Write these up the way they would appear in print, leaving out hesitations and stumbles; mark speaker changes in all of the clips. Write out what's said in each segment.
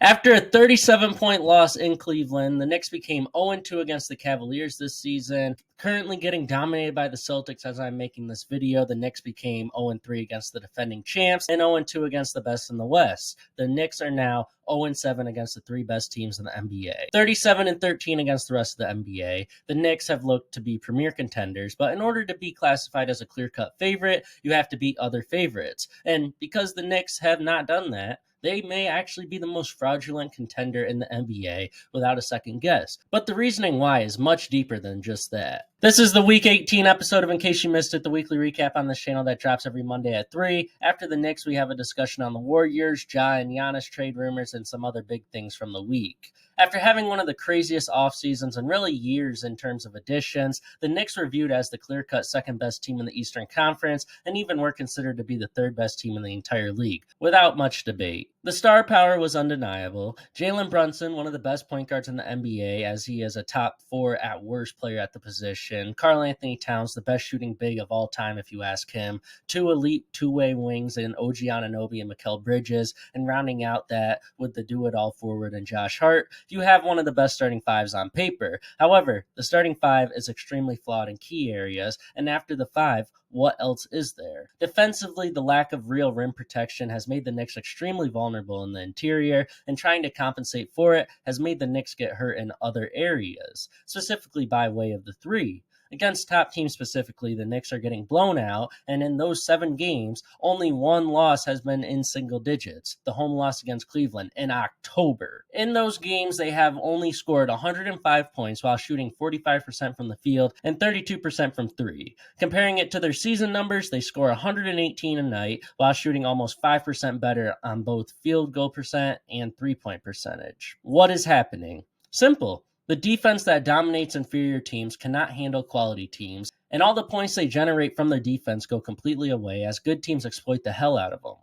Speaker 1: After a 37-point loss in Cleveland, the Knicks became 0-2 against the Cavaliers this season. Currently getting dominated by the Celtics as I'm making this video. The Knicks became 0-3 against the defending champs and 0-2 against the best in the West. The Knicks are now 0-7 against the three best teams in the NBA. 37-13 against the rest of the NBA. The Knicks have looked to be premier contenders, but in order to be classified as a clear-cut favorite, you have to beat other favorites. And because the Knicks have not done that, they may actually be the most fraudulent contender in the NBA without a second guess. But the reasoning why is much deeper than just that. This is the Week 18 episode of In Case You Missed It, the weekly recap on this channel that drops every Monday at 3. After the Knicks, we have a discussion on the Warriors, Ja and Giannis trade rumors, and some other big things from the week. After having one of the craziest off seasons in really years in terms of additions, the Knicks were viewed as the clear-cut second-best team in the Eastern Conference and even were considered to be the third-best team in the entire league, without much debate. The star power was undeniable. Jalen Brunson, one of the best point guards in the NBA, as he is a top 4 at worst player at the position. Karl Anthony Towns, the best shooting big of all time if you ask him. 2 elite two-way wings in OG Anunoby and Mikal Bridges, and rounding out that with the do-it-all forward and Josh Hart, you have one of the best starting fives on paper. However, the starting five is extremely flawed in key areas, and after the five, what else is there? Defensively, the lack of real rim protection has made the Knicks extremely vulnerable in the interior, and trying to compensate for it has made the Knicks get hurt in other areas, specifically by way of the three. Against top teams specifically, the Knicks are getting blown out, and in those 7 games, only one loss has been in single digits, the home loss against Cleveland in October. In those games, they have only scored 105 points while shooting 45% from the field and 32% from 3. Comparing it to their season numbers, they score 118 a night while shooting almost 5% better on both field goal percent and three-point percentage. What is happening? Simple. The defense that dominates inferior teams cannot handle quality teams, and all the points they generate from their defense go completely away as good teams exploit the hell out of them.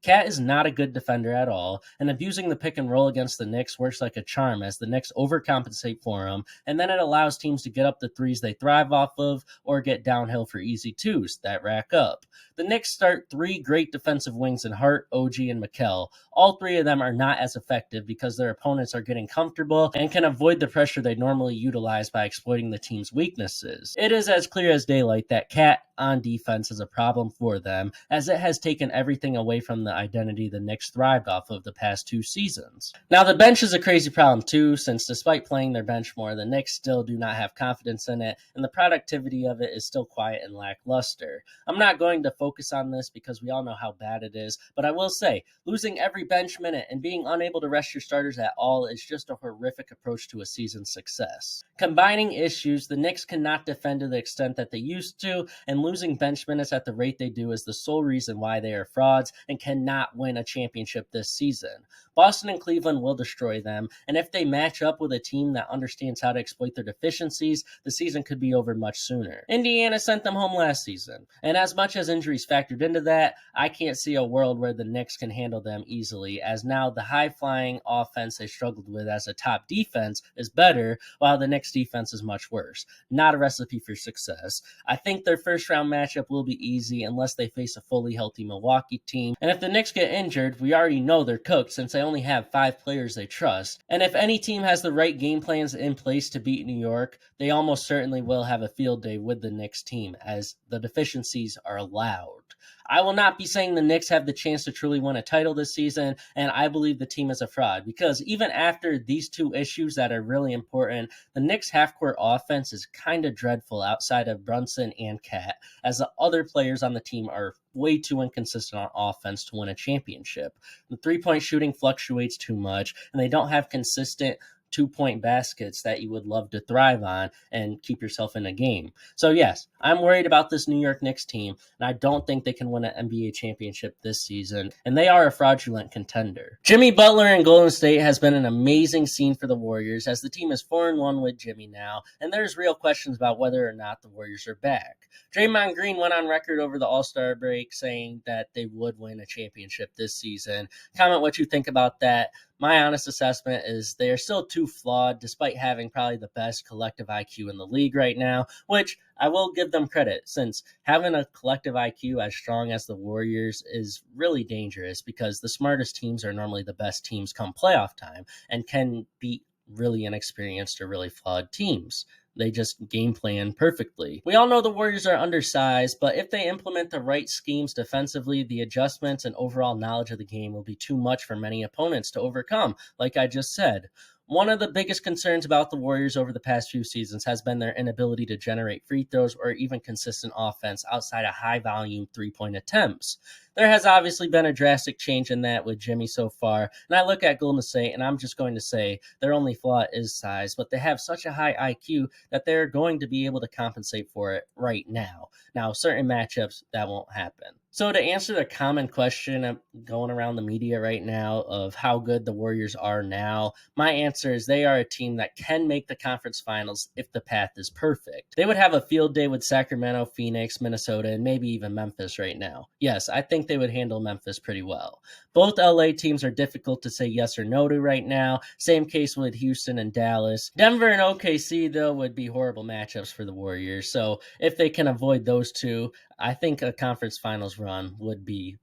Speaker 1: Cat is not a good defender at all, and abusing the pick and roll against the Knicks works like a charm as the Knicks overcompensate for him, and then it allows teams to get up the threes they thrive off of or get downhill for easy twos that rack up. The Knicks start 3 great defensive wings in Hart, OG, and Mikal. All 3 of them are not as effective because their opponents are getting comfortable and can avoid the pressure they normally utilize by exploiting the team's weaknesses. It is as clear as daylight that Cat on defense is a problem for them, as it has taken everything away from the identity the Knicks thrived off of the past 2 seasons. Now, the bench is a crazy problem too, since despite playing their bench more, the Knicks still do not have confidence in it, and the productivity of it is still quiet and lackluster. I'm not going to focus on this because we all know how bad it is, but I will say, losing every bench minute and being unable to rest your starters at all is just a horrific approach to a season's success. Combining issues, the Knicks cannot defend to the extent that they used to, and losing bench minutes at the rate they do is the sole reason why they are frauds and cannot win a championship this season. Boston and Cleveland will destroy them, and if they match up with a team that understands how to exploit their deficiencies, the season could be over much sooner. Indiana sent them home last season, and as much as injuries factored into that, I can't see a world where the Knicks can handle them easily, as now the high-flying offense they struggled with as a top defense is better, while the Knicks defense is much worse. Not a recipe for success. I think their first-round matchup will be easy unless they face a fully healthy Milwaukee team, and if the Knicks get injured, we already know they're cooked since they only have 5 players they trust. And if any team has the right game plans in place to beat New York, they almost certainly will have a field day with the Knicks team, as the deficiencies are allowed. I will not be saying the Knicks have the chance to truly win a title this season, and I believe the team is a fraud, because even after these 2 issues that are really important, the Knicks half-court offense is kind of dreadful outside of Brunson and Cat, as the other players on the team are way too inconsistent on offense to win a championship. The three-point shooting fluctuates too much, and they don't have consistent 2-point baskets that you would love to thrive on and keep yourself in a game. So yes, I'm worried about this New York Knicks team, and I don't think they can win an NBA championship this season, and they are a fraudulent contender. Jimmy Butler in Golden State has been an amazing scene for the Warriors, as the team is 4-1 with Jimmy now, and there's real questions about whether or not the Warriors are back. Draymond Green went on record over the All-Star break saying that they would win a championship this season. Comment what you think about that My honest assessment is they are still too flawed despite having probably the best collective IQ in the league right now, which I will give them credit, since having a collective IQ as strong as the Warriors is really dangerous because the smartest teams are normally the best teams come playoff time and can beat really inexperienced or really flawed teams. They just game plan perfectly. We all know the Warriors are undersized, but if they implement the right schemes defensively, the adjustments and overall knowledge of the game will be too much for many opponents to overcome, like I just said. One of the biggest concerns about the Warriors over the past few seasons has been their inability to generate free throws or even consistent offense outside of high-volume three-point attempts. There has obviously been a drastic change in that with Jimmy so far, and I look at Golden State and I'm just going to say their only flaw is size, but they have such a high IQ that they're going to be able to compensate for it right now. Now, certain matchups, that won't happen. So to answer the common question going around the media right now of how good the Warriors are now, my answer is they are a team that can make the conference finals if the path is perfect. They would have a field day with Sacramento, Phoenix, Minnesota, and maybe even Memphis right now. Yes, I think they would handle Memphis pretty well. Both LA teams are difficult to say yes or no to right now. Same case with Houston and Dallas. Denver and OKC, though, would be horrible matchups for the Warriors. So if they can avoid those two, I think a conference finals run would be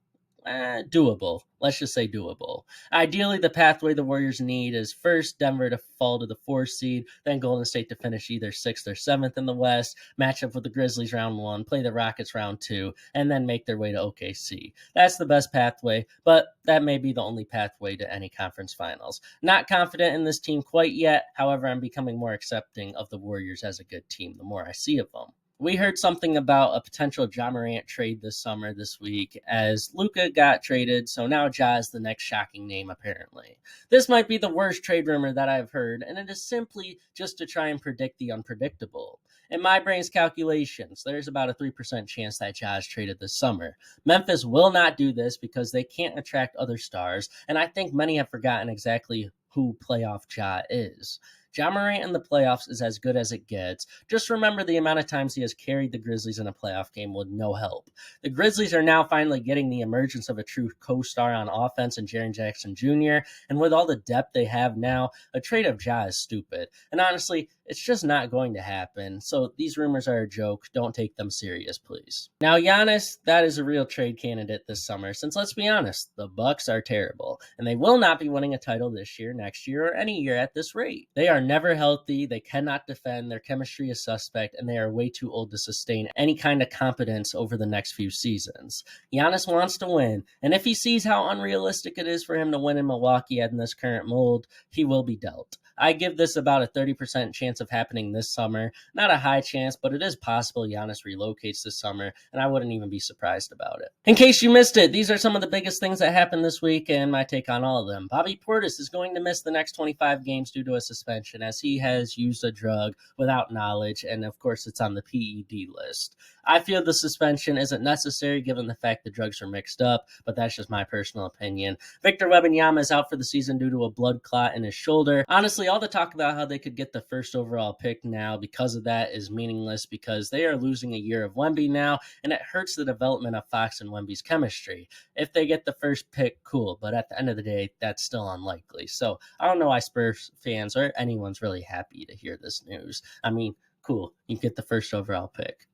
Speaker 1: doable. Let's just say doable. Ideally, the pathway the Warriors need is first Denver to fall to the 4th seed, then Golden State to finish either 6th or 7th in the West, match up with the Grizzlies round 1, play the Rockets round 2, and then make their way to OKC. That's the best pathway, but that may be the only pathway to any conference finals. Not confident in this team quite yet. However, I'm becoming more accepting of the Warriors as a good team the more I see of them. We heard something about a potential Ja Morant trade this week, as Luka got traded, so now Ja is the next shocking name, apparently. This might be the worst trade rumor that I've heard, and it is simply just to try and predict the unpredictable. In my brain's calculations, there's about a 3% chance that Ja is traded this summer. Memphis will not do this because they can't attract other stars, and I think many have forgotten exactly who playoff Ja is. Ja Morant in the playoffs is as good as it gets. Just remember the amount of times he has carried the Grizzlies in a playoff game with no help. The Grizzlies are now finally getting the emergence of a true co-star on offense in Jaren Jackson Jr., and with all the depth they have now, a trade of Ja is stupid. And honestly, it's just not going to happen. So these rumors are a joke. Don't take them serious, please. Now, Giannis, that is a real trade candidate this summer, since let's be honest, the Bucks are terrible, and they will not be winning a title this year, next year, or any year at this rate. They are never healthy, they cannot defend, their chemistry is suspect, and they are way too old to sustain any kind of competence over the next few seasons. Giannis wants to win, and if he sees how unrealistic it is for him to win in Milwaukee in this current mold, he will be dealt. I give this about a 30% chance of happening this summer. Not a high chance, but it is possible Giannis relocates this summer, and I wouldn't even be surprised about it. In case you missed it, these are some of the biggest things that happened this week, and my take on all of them. Bobby Portis is going to miss the next 25 games due to a suspension, as he has used a drug without knowledge, and of course it's on the PED list. I feel the suspension isn't necessary given the fact the drugs are mixed up, but that's just my personal opinion. Victor Wembanyama is out for the season due to a blood clot in his shoulder. Honestly, all the talk about how they could get the first overall pick now because of that is meaningless, because they are losing a year of Wemby now, and it hurts the development of Fox and Wemby's chemistry. If they get the first pick, cool, but at the end of the day, that's still unlikely. So I don't know why Spurs fans or anyone's really happy to hear this news. I mean, cool, you get the first overall pick.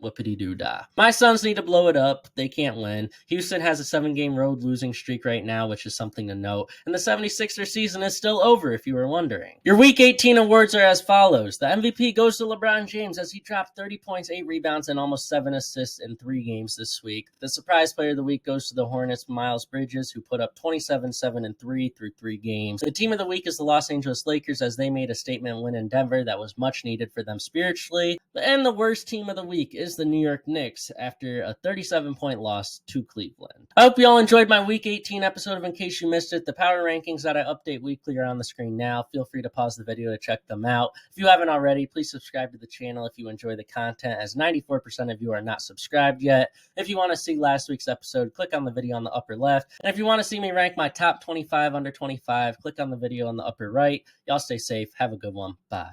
Speaker 1: Whoopity-doo-dah. My Suns need to blow it up. They can't win. Houston has a 7-game road losing streak right now, which is something to note. And the 76ers season is still over, if you were wondering. Your Week 18 awards are as follows. The MVP goes to LeBron James, as he dropped 30 points, 8 rebounds, and almost 7 assists in 3 games this week. The surprise player of the week goes to the Hornets' Miles Bridges, who put up 27, 7, and 3 through 3 games. The team of the week is the Los Angeles Lakers, as they made a statement win in Denver that was much needed for them spiritually. And the worst team of the week is the New York Knicks after a 37-point loss to Cleveland. I hope you all enjoyed my Week 18 episode of In Case You Missed It. The power rankings that I update weekly are on the screen now. Feel free to pause the video to check them out. If you haven't already, please subscribe to the channel if you enjoy the content, as 94% of you are not subscribed yet. If you want to see last week's episode, click on the video on the upper left. And if you want to see me rank my top 25 under 25, click on the video on the upper right. Y'all stay safe. Have a good one. Bye.